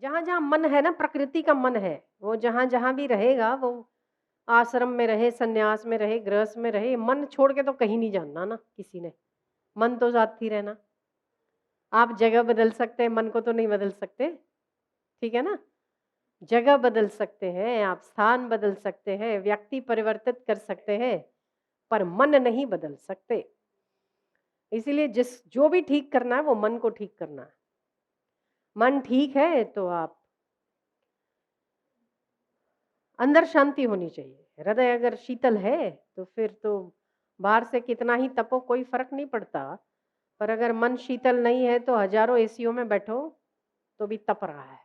जहाँ जहाँ मन है ना, प्रकृति का मन है, वो जहाँ जहाँ भी रहेगा, वो आश्रम में रहे, सन्यास में रहे, गृहस्थ में रहे, मन छोड़ के तो कहीं नहीं जाना ना किसी ने। मन तो साथ ही रहना। आप जगह बदल सकते हैं, मन को तो नहीं बदल सकते। ठीक है ना? जगह बदल सकते हैं, आप स्थान बदल सकते हैं, व्यक्ति परिवर्तित कर सकते हैं, पर मन नहीं बदल सकते। इसीलिए जो भी ठीक करना है वो मन को ठीक करना है। मन ठीक है तो आप अंदर शांति होनी चाहिए। हृदय अगर शीतल है तो फिर तो बाहर से कितना ही तपो कोई फर्क नहीं पड़ता। पर अगर मन शीतल नहीं है तो हजारों एसीओ में बैठो तो भी तप रहा है,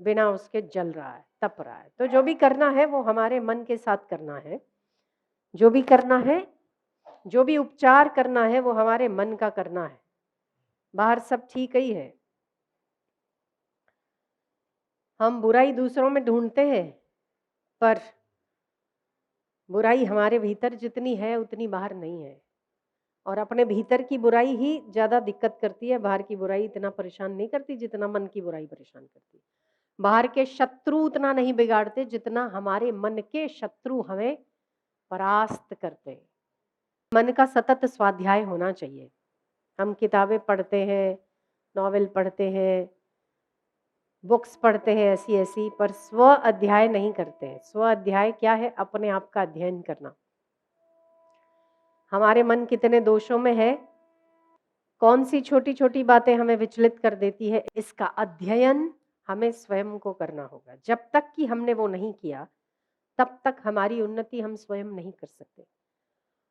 बिना उसके जल रहा है, तप रहा है। तो जो भी करना है वो हमारे मन के साथ करना है। जो भी करना है, जो भी उपचार करना है वो हमारे मन का करना है। बाहर सब ठीक ही है। हम बुराई दूसरों में ढूंढते हैं, पर बुराई हमारे भीतर जितनी है उतनी बाहर नहीं है। और अपने भीतर की बुराई ही ज्यादा दिक्कत करती है, बाहर की बुराई इतना परेशान नहीं करती जितना मन की बुराई परेशान करती है। बाहर के शत्रु उतना नहीं बिगाड़ते जितना हमारे मन के शत्रु हमें परास्त करते हैं। मन का सतत स्वाध्याय होना चाहिए। हम किताबें पढ़ते हैं, नॉवेल पढ़ते हैं, बुक्स पढ़ते हैं ऐसी ऐसी, पर स्व अध्याय नहीं करते हैं। स्व अध्याय क्या है? अपने आप का अध्ययन करना। हमारे मन कितने दोषों में है, कौन सी छोटी छोटी बातें हमें विचलित कर देती है, इसका अध्ययन हमें स्वयं को करना होगा। जब तक कि हमने वो नहीं किया तब तक हमारी उन्नति हम स्वयं नहीं कर सकते।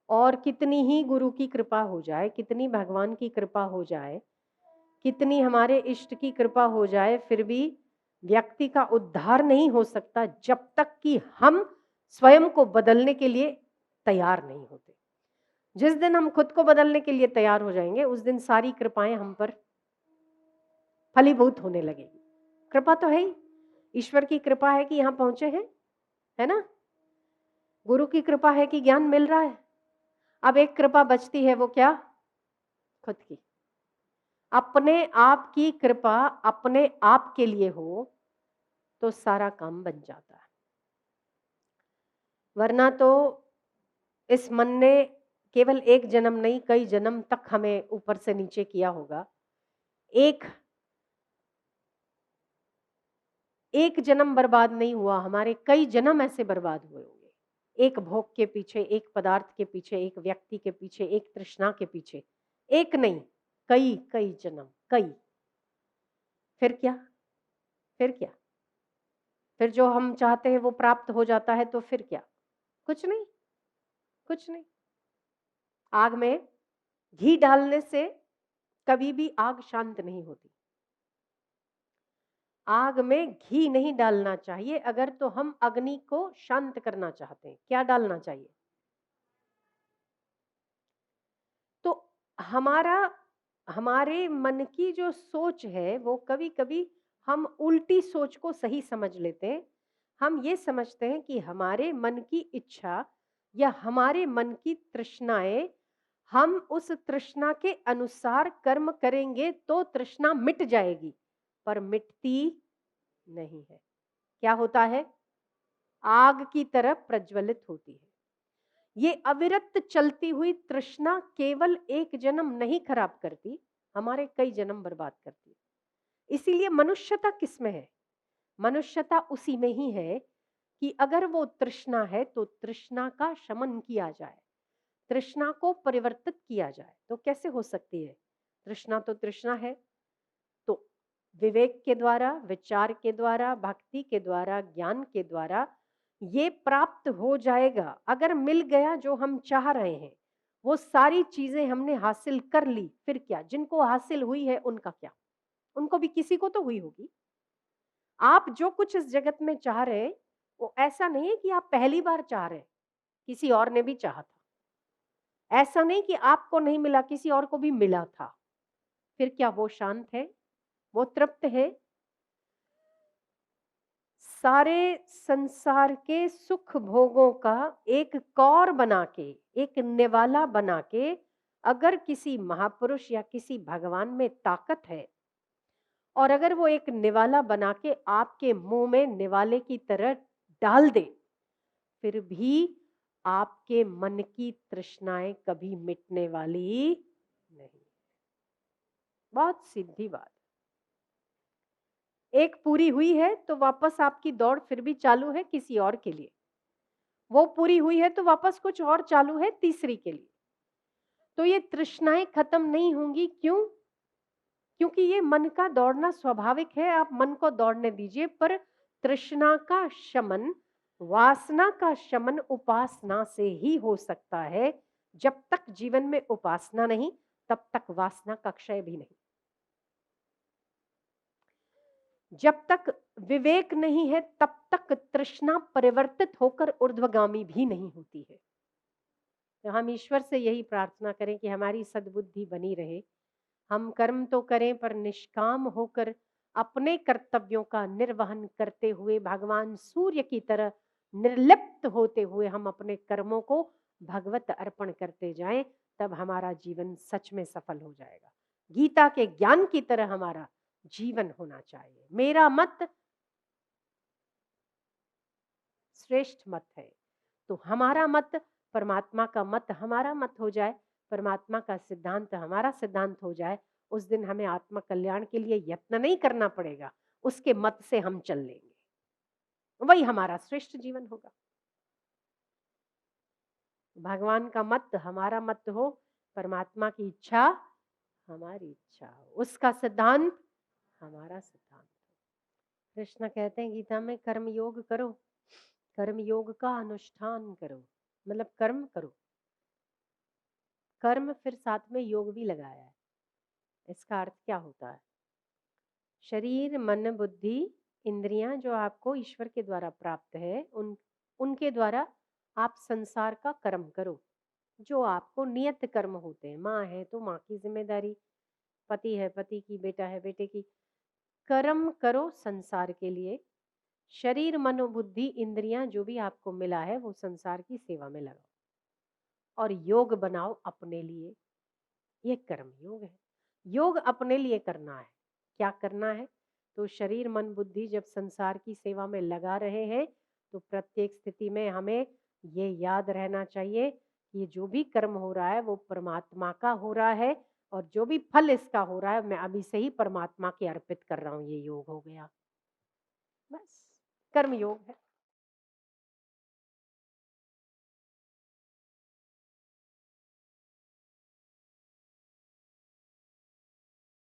और कितनी ही गुरु की कृपा हो जाए, कितनी भगवान की कृपा हो जाए, कितनी हमारे इष्ट की कृपा हो जाए, फिर भी व्यक्ति का उद्धार नहीं हो सकता जब तक कि हम स्वयं को बदलने के लिए तैयार नहीं होते। जिस दिन हम खुद को बदलने के लिए तैयार हो जाएंगे उस दिन सारी कृपाएं हम पर फलीभूत होने लगेगी। कृपा तो है ही, ईश्वर की कृपा है कि यहाँ पहुंचे हैं, है ना? गुरु की कृपा है कि ज्ञान मिल रहा है। अब एक कृपा बचती है, वो क्या? खुद की। अपने आप की कृपा अपने आप के लिए हो तो सारा काम बन जाता है। वरना तो इस मन ने केवल एक जन्म नहीं, कई जन्म तक हमें ऊपर से नीचे किया होगा। एक जन्म बर्बाद नहीं हुआ, हमारे कई जन्म ऐसे बर्बाद हुए होंगे। एक भोग के पीछे, एक पदार्थ के पीछे, एक व्यक्ति के पीछे, एक तृष्णा के पीछे। एक नहीं, कई कई जन्म, कई। फिर क्या? फिर क्या? फिर जो हम चाहते हैं वो प्राप्त हो जाता है तो फिर क्या? कुछ नहीं, कुछ नहीं। आग में घी डालने से कभी भी आग शांत नहीं होती। आग में घी नहीं डालना चाहिए अगर तो हम अग्नि को शांत करना चाहते हैं। क्या डालना चाहिए? तो हमारा हमारे मन की जो सोच है वो कभी कभी हम उल्टी सोच को सही समझ लेते हैं। हम ये समझते हैं कि हमारे मन की इच्छा या हमारे मन की तृष्णाएं, हम उस तृष्णा के अनुसार कर्म करेंगे तो तृष्णा मिट जाएगी, पर मिटती नहीं है। क्या होता है? आग की तरह प्रज्वलित होती है। ये अविरत चलती हुई तृष्णा केवल एक जन्म नहीं खराब करती, हमारे कई जन्म बर्बाद करती है। इसीलिए मनुष्यता किसमें है? मनुष्यता उसी में ही है कि अगर वो तृष्णा है तो तृष्णा का शमन किया जाए, तृष्णा को परिवर्तित किया जाए। तो कैसे हो सकती है? तृष्णा तो तृष्णा है, तो विवेक के द्वारा, विचार के द्वारा, भक्ति के द्वारा, ज्ञान के द्वारा ये प्राप्त हो जाएगा। अगर मिल गया जो हम चाह रहे हैं, वो सारी चीजें हमने हासिल कर ली, फिर क्या? जिनको हासिल हुई है उनका क्या? उनको भी किसी को तो हुई होगी। आप जो कुछ इस जगत में चाह रहे हैं वो ऐसा नहीं है कि आप पहली बार चाह रहे हैं, किसी और ने भी चाहा था। ऐसा नहीं कि आपको नहीं मिला, किसी और को भी मिला था। फिर क्या वो शांत है? वो तृप्त है? सारे संसार के सुख भोगों का एक कौर बना के, एक निवाला बना के, अगर किसी महापुरुष या किसी भगवान में ताकत है और अगर वो एक निवाला बना के आपके मुंह में निवाले की तरह डाल दे, फिर भी आपके मन की तृष्णाएं कभी मिटने वाली नहीं। बहुत सीधी बात। एक पूरी हुई है तो वापस आपकी दौड़ फिर भी चालू है किसी और के लिए। वो पूरी हुई है तो वापस कुछ और चालू है तीसरी के लिए। तो ये तृष्णाएं खत्म नहीं होंगी, क्यों? क्योंकि ये मन का दौड़ना स्वाभाविक है, आप मन को दौड़ने दीजिए। पर तृष्णा का शमन, वासना का शमन उपासना से ही हो सकता है। जब तक जीवन में उपासना नहीं, तब तक वासना का क्षय भी नहीं। जब तक विवेक नहीं है, तब तक तृष्णा परिवर्तित होकर ऊर्ध्वगामी भी नहीं होती है। तो हम ईश्वर से यही प्रार्थना करें कि हमारी सद्बुद्धि बनी रहे। हम कर्म तो करें पर निष्काम होकर अपने कर्तव्यों का निर्वहन करते हुए, भगवान सूर्य की तरह निर्लिप्त होते हुए हम अपने कर्मों को भगवत अर्पण करते जाएं। तब हमारा जीवन सच में सफल हो जाएगा। गीता के ज्ञान की तरह हमारा जीवन होना चाहिए। मेरा मत श्रेष्ठ मत है, तो हमारा मत परमात्मा का मत हमारा मत हो जाए, परमात्मा का सिद्धांत हमारा सिद्धांत हो जाए। उस दिन हमें आत्म कल्याण के लिए यत्न नहीं करना पड़ेगा, उसके मत से हम चल लेंगे, वही हमारा श्रेष्ठ जीवन होगा। भगवान का मत हमारा मत हो, परमात्मा की इच्छा हमारी इच्छा हो, उसका सिद्धांत हमारा सिद्धांत हो। कृष्ण कहते हैं गीता में, कर्म योग करो, कर्म योग का अनुष्ठान करो, मतलब कर्म करो। कर्म फिर साथ में योग भी लगाया है। इसका अर्थ क्या होता है? शरीर, मन, बुद्धि, इंद्रियां जो आपको ईश्वर के द्वारा प्राप्त है, उनके द्वारा आप संसार का कर्म करो, जो आपको नियत कर्म होते हैं। माँ है तो माँ की जिम्मेदारी, पति है पति की, बेटा है बेटे की। कर्म करो संसार के लिए। शरीर, मन, बुद्धि, इंद्रियां जो भी आपको मिला है वो संसार की सेवा में लगाओ और योग बनाओ अपने लिए। ये कर्म योग है। योग अपने लिए करना है। क्या करना है? तो शरीर, मन, बुद्धि जब संसार की सेवा में लगा रहे हैं, तो प्रत्येक स्थिति में हमें ये याद रहना चाहिए कि ये जो भी कर्म हो रहा है वो परमात्मा का हो रहा है, और जो भी फल इसका हो रहा है मैं अभी से ही परमात्मा के अर्पित कर रहा हूँ। ये योग हो गया, बस कर्म योग है।